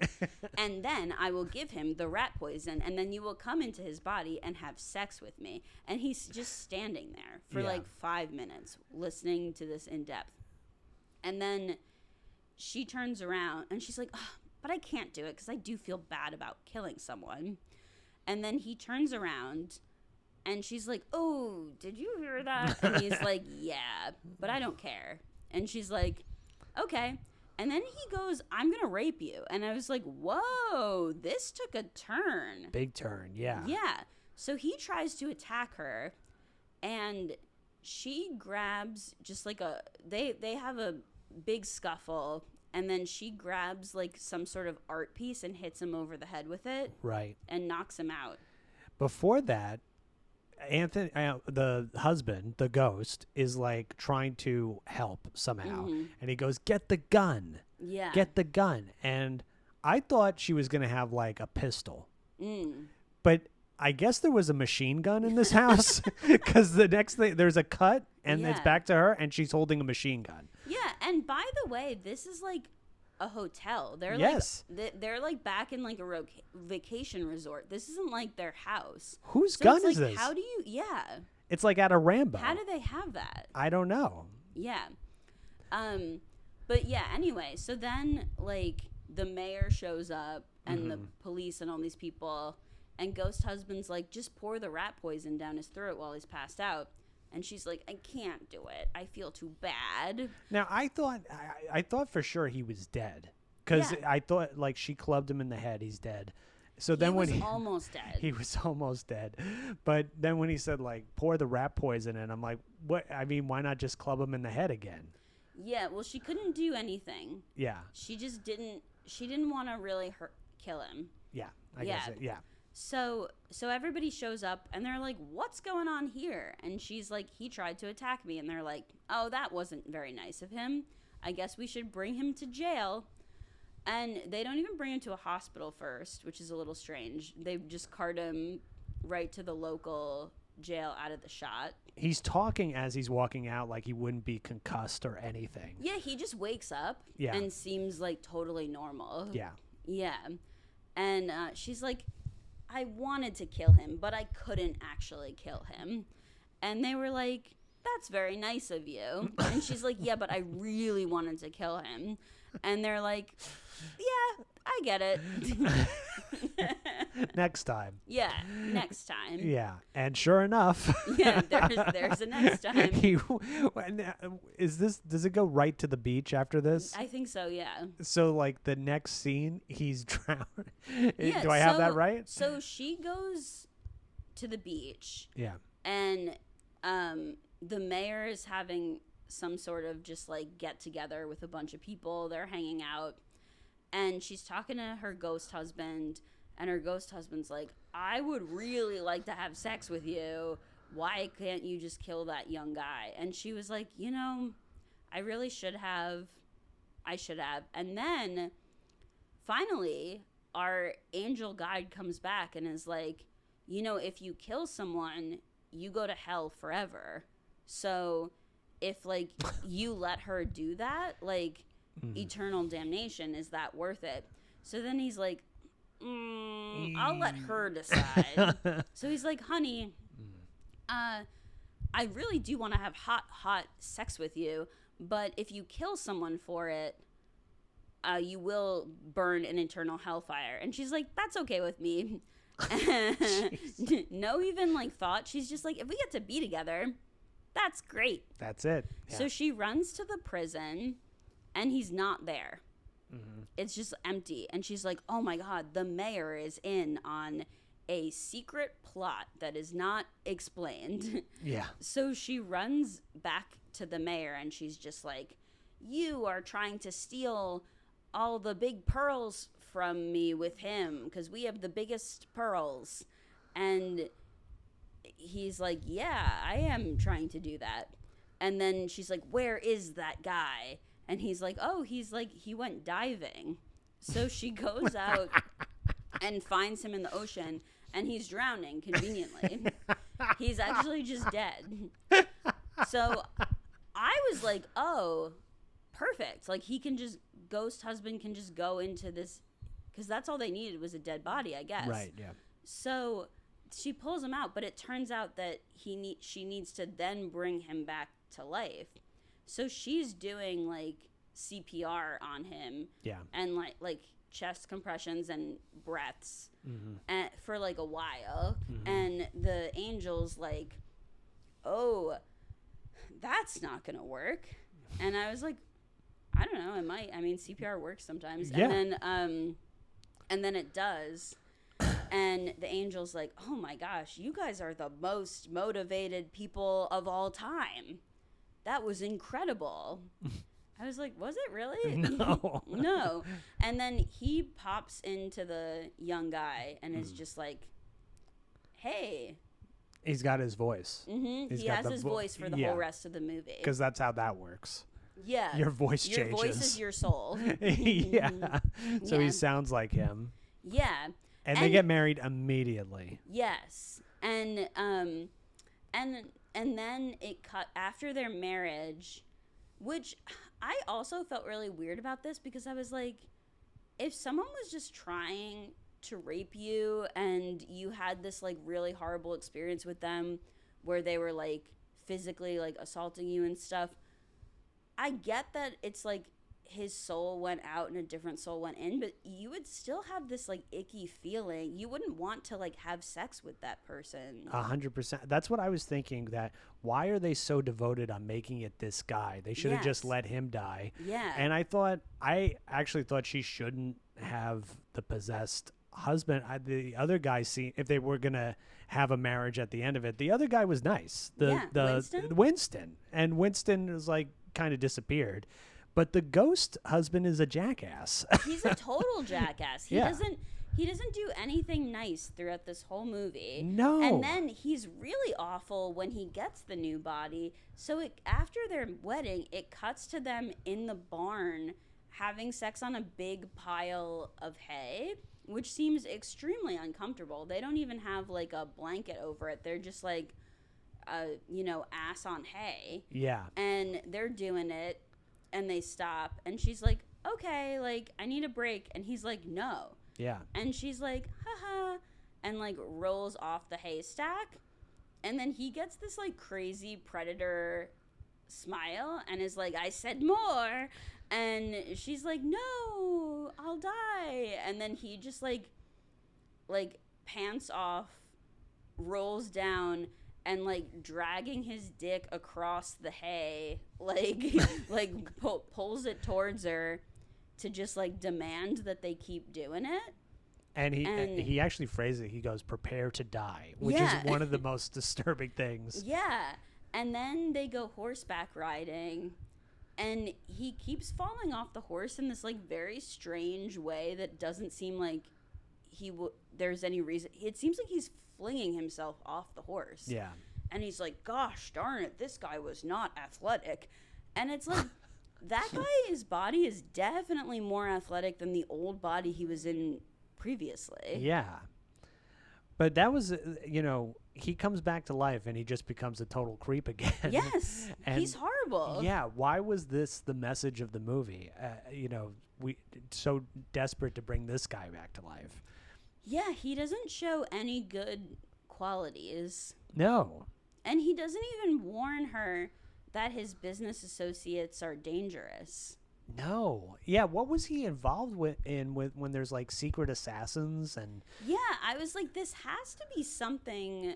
And then I will give him the rat poison, and then you will come into his body and have sex with me. And he's just standing there for like 5 minutes listening to this in depth. And then she turns around and she's like, oh, but I can't do it because I do feel bad about killing someone. And then he turns around and she's like, oh, did you hear that? And he's like, yeah, but I don't care. And she's like, okay. And then he goes, I'm going to rape you. And I was like, whoa, this took a turn. Big turn, yeah. Yeah. So he tries to attack her, and she grabs just like they have a big scuffle, and then she grabs like some sort of art piece and hits him over the head with it. Right. And knocks him out. Before that, Anthony, the husband, the ghost, is like trying to help somehow. Mm-hmm. And he goes, get the gun. Yeah. Get the gun. And I thought she was going to have like a pistol. Mm. But I guess there was a machine gun in this house because the next thing, there's a cut and it's back to her and she's holding a machine gun. Yeah. And by the way, this is like a hotel. They're like they're like back in like a vacation resort. This isn't like their house. Whose gun is is this? How do you? Yeah. It's like at a Rambo. How do they have that? I don't know. Yeah. But yeah. Anyway, so then like the mayor shows up and the police and all these people, and Ghost Husband's like, just pour the rat poison down his throat while he's passed out. And she's like, I can't do it. I feel too bad. Now, I thought for sure he was dead because I thought like she clubbed him in the head. He's dead. So then when he was almost dead. He was almost dead. But then when he said like pour the rat poison in, I'm like, what? I mean, why not just club him in the head again? Yeah. Well, she couldn't do anything. Yeah. She just didn't. She didn't want to really kill him. Yeah. I guess. Yeah. So everybody shows up and they're like, what's going on here? And she's like, he tried to attack me. And they're like, oh, that wasn't very nice of him. I guess we should bring him to jail. And they don't even bring him to a hospital first, which is a little strange. They just cart him right to the local jail out of the shot. He's talking as he's walking out like he wouldn't be concussed or anything. Yeah, he just wakes up and seems like totally normal. Yeah. Yeah. And she's like, I wanted to kill him, but I couldn't actually kill him. And they were like, that's very nice of you. And she's like, yeah, but I really wanted to kill him. And they're like, yeah, I get it. Next time. Yeah, next time. Yeah, and sure enough. Yeah, there's a next time. Does it go right to the beach after this? I think so, yeah. So, like, the next scene, he's drowned. Yeah, do I have that right? So she goes to the beach. Yeah. And the mayor is having some sort of just, like, get-together with a bunch of people. They're hanging out. And she's talking to her ghost husband, and her ghost husband's like, I would really like to have sex with you. Why can't you just kill that young guy? And she was like, I really should have. I should have. And then finally, our angel guide comes back and is like, if you kill someone, you go to hell forever. So if, like, you let her do that, like, eternal damnation, is that worth it? So then he's like, I'll let her decide. So he's like, honey, I really do want to have hot sex with you, but if you kill someone for it, you will burn in eternal hellfire. And she's like, that's okay with me. No even, like, thought. She's just like, if we get to be together, that's great. That's it. Yeah. So she runs to the prison, and he's not there. It's just empty. And she's like, oh my God, the mayor is in on a secret plot that is not explained. Yeah. So she runs back to the mayor, and she's just like, you are trying to steal all the big pearls from me with him because we have the biggest pearls. And he's like, yeah, I am trying to do that. And then she's like, where is that guy? And he's like, oh, he went diving. So she goes out and finds him in the ocean, and he's drowning conveniently. He's actually just dead. So I was like, oh, perfect. Like, ghost husband can just go into this, because that's all they needed was a dead body, I guess. Right, yeah. So she pulls him out, but it turns out that she needs to then bring him back to life. So she's doing, like, CPR on him. Yeah. And, like chest compressions and breaths for, like, a while. And the angel's like, oh, that's not going to work. And I was like, I don't know, it might. I mean, CPR works sometimes. Yeah. And then it does. And the angel's like, oh my gosh, you guys are the most motivated people of all time. That was incredible. I was like, was it really? No. No. And then he pops into the young guy and is just like, hey. He's got his voice. He has his voice for the whole rest of the movie. Because that's how that works. Yeah. Your voice changes. Your voice is your soul. Yeah. So he sounds like him. Yeah. And they get married immediately. Yes. And then it cut after their marriage, which I also felt really weird about this because I was like, if someone was just trying to rape you and you had this, like, really horrible experience with them where they were, like, physically, like, assaulting you and stuff, I get that it's like his soul went out and a different soul went in, but you would still have this, like, icky feeling. You wouldn't want to, like, have sex with that person. 100%. That's what I was thinking, that why are they so devoted on making it this guy? They should have just let him die. Yeah. And I actually thought she shouldn't have the possessed husband. The other guy, if they were going to have a marriage at the end of it, the other guy was nice. Winston. And Winston was, like, kind of disappeared. But the ghost husband is a jackass. He's a total jackass. He doesn't do anything nice throughout this whole movie. No. And then he's really awful when he gets the new body. So after their wedding, it cuts to them in the barn having sex on a big pile of hay, which seems extremely uncomfortable. They don't even have, like, a blanket over it. They're just, like, ass on hay. Yeah. And they're doing it. And they stop, and she's like, okay, like, I need a break. And he's like, no. Yeah. And she's like, haha, and, like, rolls off the haystack. And then he gets this, like, crazy predator smile and is like, I said more. And she's like, no, I'll die. And then he just, like pants off, rolls down, and, like, dragging his dick across the hay, pulls it towards her to just, like, demand that they keep doing it. And he actually phrased it. He goes, prepare to die, which is one of the most disturbing things. Yeah. And then they go horseback riding, And he keeps falling off the horse in this like very strange way that doesn't seem like there's any reason. It seems like he's flinging himself off the horse. Yeah. And he's like, gosh darn it, this guy was not athletic. And it's like, that guy's body is definitely more athletic than the old body he was in previously. Yeah. But that was, he comes back to life and he just becomes a total creep again. Yes. And he's horrible. yeah. Why was this the message of the movie? We so desperate to bring this guy back to life. Yeah, he doesn't show any good qualities. No. And he doesn't even warn her that his business associates are dangerous. No. Yeah, what was he involved with when there's like secret assassins and Yeah, I was like, this has to be something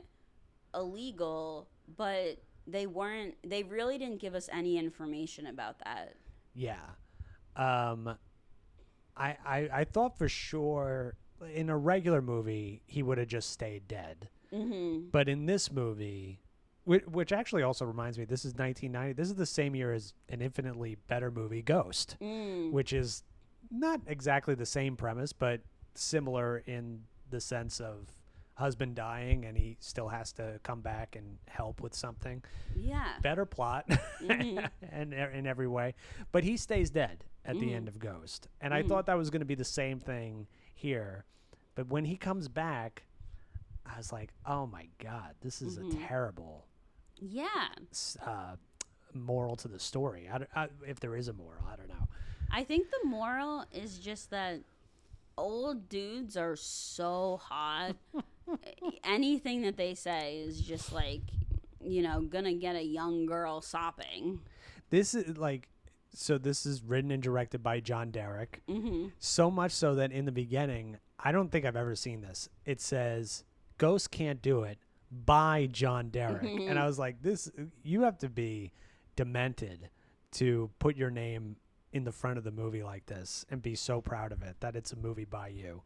illegal, but they really didn't give us any information about that. yeah. I thought for sure in a regular movie he would have just stayed dead. Mm-hmm. But in this movie, which actually also reminds me, this is 1990. This is the same year as an infinitely better movie, Ghost, which is not exactly the same premise, but similar in the sense of husband dying and he still has to come back and help with something. Yeah. Better plot and in every way. But he stays dead at the end of Ghost. And I thought that was going to be the same thing here. But when he comes back, I was like, oh my God, this is a terrible moral to the story. If there is a moral, I don't know. I think the moral is just that old dudes are so hot. Anything that they say is just like, gonna get a young girl sopping. This is like, so this is written and directed by John Derek. Mm-hmm. So much so that in the beginning, I don't think I've ever seen this. It says, Ghost Can't Do It by John Derek. And I was like, you have to be demented to put your name in the front of the movie like this and be so proud of it that it's a movie by you.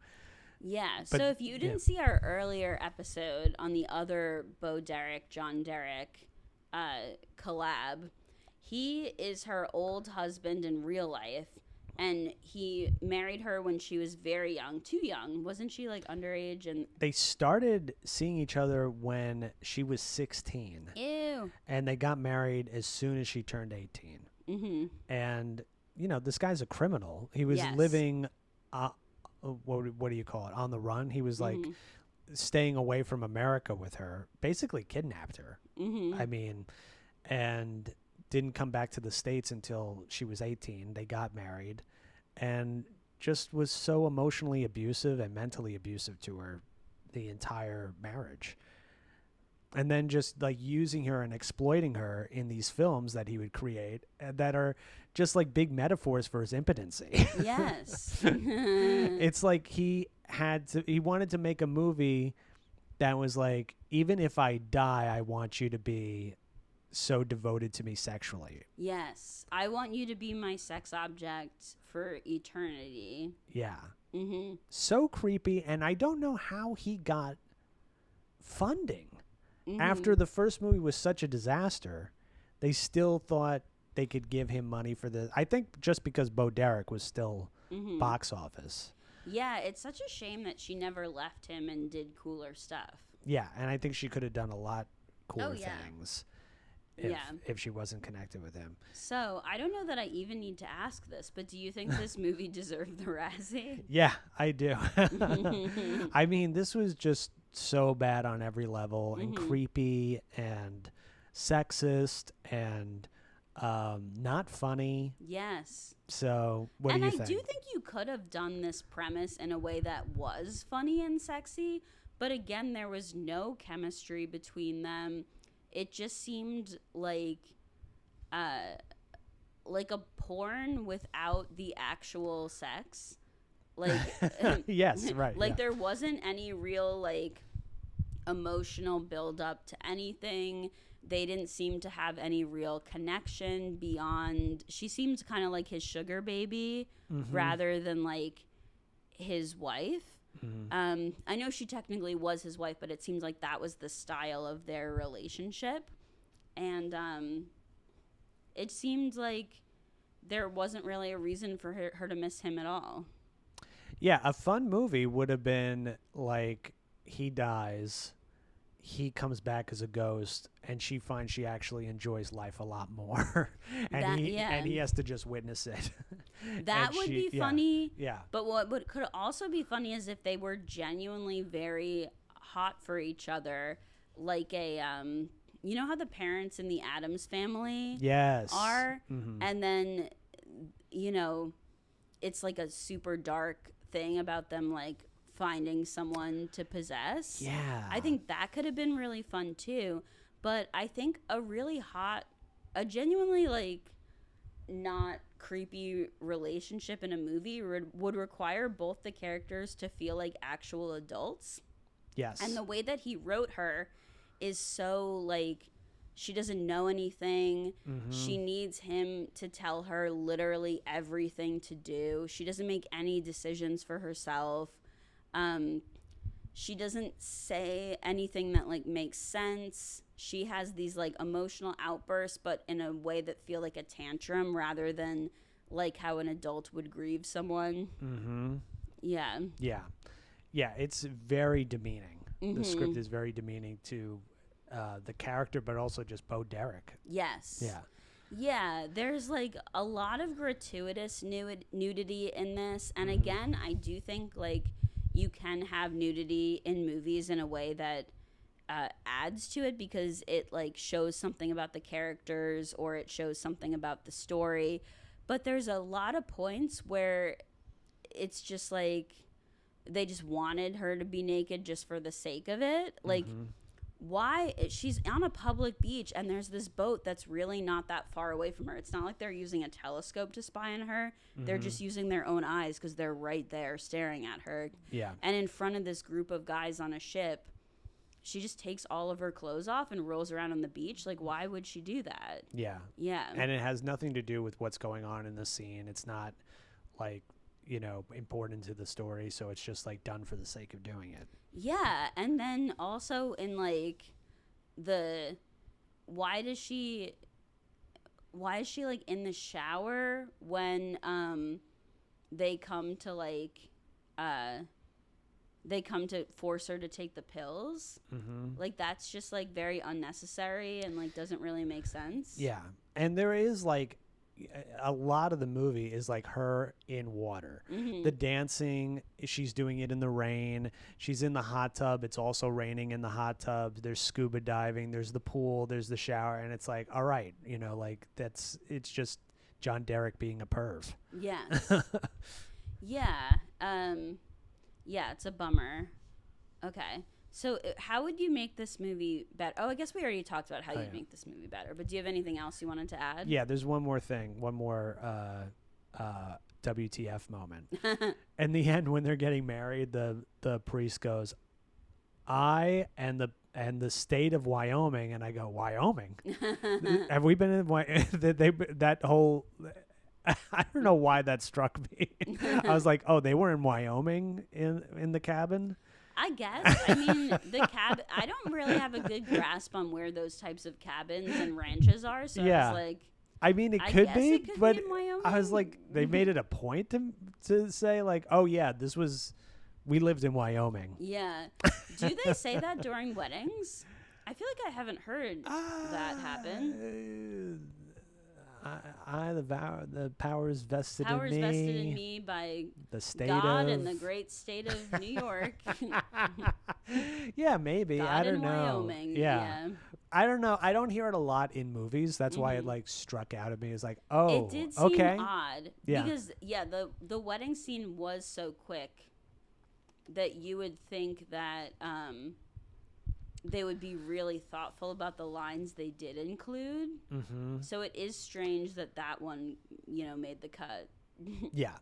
Yeah. But, so if you didn't see our earlier episode on the other Bo Derek, John Derek collab, he is her old husband in real life. And he married her when she was very young, too young. Wasn't she like underage? And they started seeing each other when she was 16. Ew. And they got married as soon as she turned 18. Mm-hmm. And, this guy's a criminal. He was living, what do you call it, on the run. He was like staying away from America with her, basically kidnapped her. Mm-hmm. I mean, and didn't come back to the States until she was 18. They got married and just was so emotionally abusive and mentally abusive to her the entire marriage. And then just like using her and exploiting her in these films that he would create that are just like big metaphors for his impotency. Yes. It's like he wanted to make a movie that was like, even if I die, I want you to be so devoted to me sexually. Yes. I want you to be my sex object for eternity. Yeah. Mm-hmm. So creepy. And I don't know how he got funding. After the first movie was such a disaster, they still thought they could give him money for this. I think just because Bo Derek was still box office. Yeah, it's such a shame that she never left him and did cooler stuff. Yeah, and I think she could have done a lot cooler things if she wasn't connected with him. So, I don't know that I even need to ask this, but do you think this movie deserved the Razzie? Yeah, I do. I mean, this was just so bad on every level and creepy and sexist and not funny. Yes. So what do you think? And I do think you could have done this premise in a way that was funny and sexy, but again, there was no chemistry between them. It just seemed like a porn without the actual sex. Like yes, right. Like there wasn't any real like emotional build up to anything. They didn't seem to have any real connection beyond. She seemed kind of like his sugar baby rather than like his wife. I know she technically was his wife, but it seems like that was the style of their relationship. And it seemed like there wasn't really a reason for her to miss him at all. Yeah, a fun movie would have been like he dies, he comes back as a ghost, and she finds she actually enjoys life a lot more, and he has to just witness it. That would be funny. Yeah. But what could also be funny is if they were genuinely very hot for each other, like a you know how the parents in the Addams Family Yes. are, Mm-hmm. and then it's like a super dark thing about them like finding someone to possess. Yeah. I think that could have been really fun too. But I think a genuinely like not creepy relationship in a movie would require both the characters to feel like actual adults. Yes. And the way that he wrote her is so like she doesn't know anything. Mm-hmm. She needs him to tell her literally everything to do. She doesn't make any decisions for herself. She doesn't say anything that like makes sense. She has these like emotional outbursts, but in a way that feel like a tantrum rather than like how an adult would grieve someone. Mm-hmm. Yeah. Yeah. Yeah, it's very demeaning. Mm-hmm. The script is very demeaning to the character, but also just Bo Derek. Yes. Yeah. Yeah, there's like a lot of gratuitous nudity in this. And again, I do think like you can have nudity in movies in a way that adds to it because it like shows something about the characters or it shows something about the story. But there's a lot of points where it's just like they just wanted her to be naked just for the sake of it. Like, why? She's on a public beach and there's this boat that's really not that far away from her. It's not like they're using a telescope to spy on her. They're just using their own eyes because they're right there staring at her. Yeah. And in front of this group of guys on a ship, she just takes all of her clothes off and rolls around on the beach. Like, why would she do that? Yeah. Yeah. And it has nothing to do with what's going on in the scene. It's not like, important to the story. So it's just like done for the sake of doing it. Yeah. And then also in like why is she like in the shower when they come to force her to take the pills? Like that's just like very unnecessary and like doesn't really make sense. Yeah. And there is like a lot of the movie is like her in water. The dancing, she's doing it in the rain. She's in the hot tub. It's also raining in the hot tub. There's scuba diving. There's the pool. There's the shower. And it's like, all right, like it's just John Derek being a perv. Yes. Yeah. Yeah, it's a bummer. Okay. So how would you make this movie better? Oh, I guess we already talked about how you'd make this movie better. But do you have anything else you wanted to add? Yeah, there's one more thing. One more WTF moment. In the end, when they're getting married, the priest goes, "I and the state of Wyoming," and I go, "Wyoming? Have we been in Wyoming?" That whole. I don't know why that struck me. I was like, "Oh, they were in Wyoming in the cabin." I guess. I mean, the cabin. I don't really have a good grasp on where those types of cabins and ranches are. So yeah. I was like, I mean, it could be, but in Wyoming. I was like, they made it a point to say like, "Oh yeah, we lived in Wyoming." Yeah. Do they say that during weddings? I feel like I haven't heard that happen. The powers vested in me. Powers vested in me by the state God of and the great state of New York. Yeah, maybe. God I don't in know. Wyoming. Yeah. I don't know. I don't hear it a lot in movies. That's why it like struck out at me. It's like, oh, it did seem okay. odd. Yeah. Because the wedding scene was so quick that you would think that they would be really thoughtful about the lines they did include. So it is strange that one, made the cut. Yeah.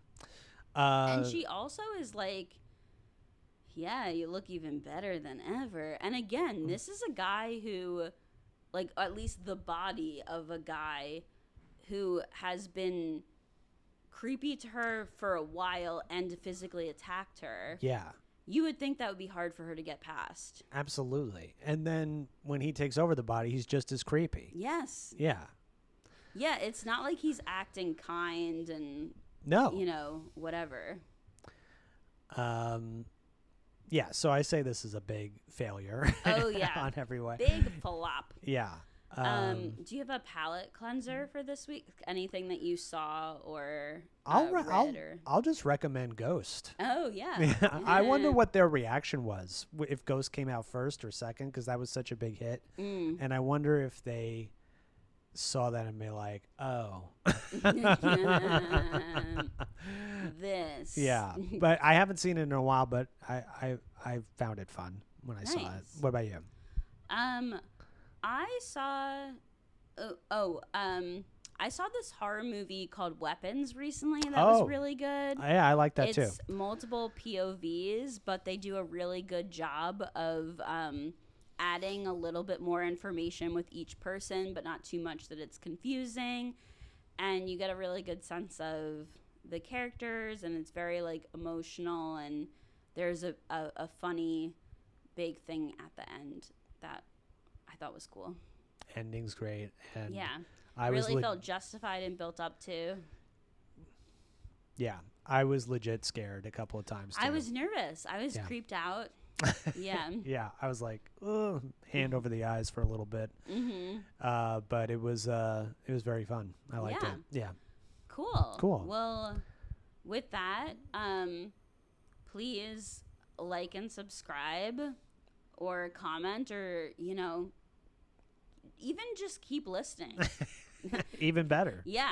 And she also is like, yeah, you look even better than ever. And again, this is a guy who, like, at least the body of a guy who has been creepy to her for a while and physically attacked her. Yeah. You would think that would be hard for her to get past. Absolutely. And then when he takes over the body, he's just as creepy. Yes. Yeah. Yeah, it's not like he's acting kind and No. whatever. Yeah, so I say this is a big failure. Oh yeah. On every way. Big flop. Yeah. Do you have a palate cleanser for this week? Anything that you saw or I'll read? I'll just recommend Ghost. Oh yeah. I wonder what their reaction was if Ghost came out first or second, because that was such a big hit. And I wonder if they saw that and be like, oh. This. Yeah, but I haven't seen it in a while, but I found it fun when I saw it. Nice. What about you? I saw I saw this horror movie called Weapons recently that was really good. Yeah, I like that too. It's multiple POVs, but they do a really good job of adding a little bit more information with each person, but not too much that it's confusing. And you get a really good sense of the characters, and it's very like emotional, and there's a funny big thing at the end that I thought was cool. Ending's great. And yeah. I really felt justified and built up too. Yeah. I was legit scared a couple of times too. I was nervous. I was creeped out. Yeah. Yeah. I was like, ugh, hand over the eyes for a little bit. But it was very fun. I liked it. Yeah. Cool. Well, with that, please like and subscribe or comment, or even just keep listening. Even better. Yeah,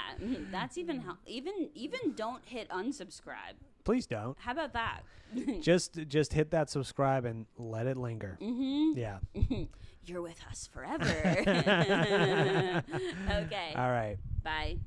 that's even even don't hit unsubscribe. Please don't. How about that? just hit that subscribe and let it linger. Yeah. You're with us forever. Okay. All right. Bye.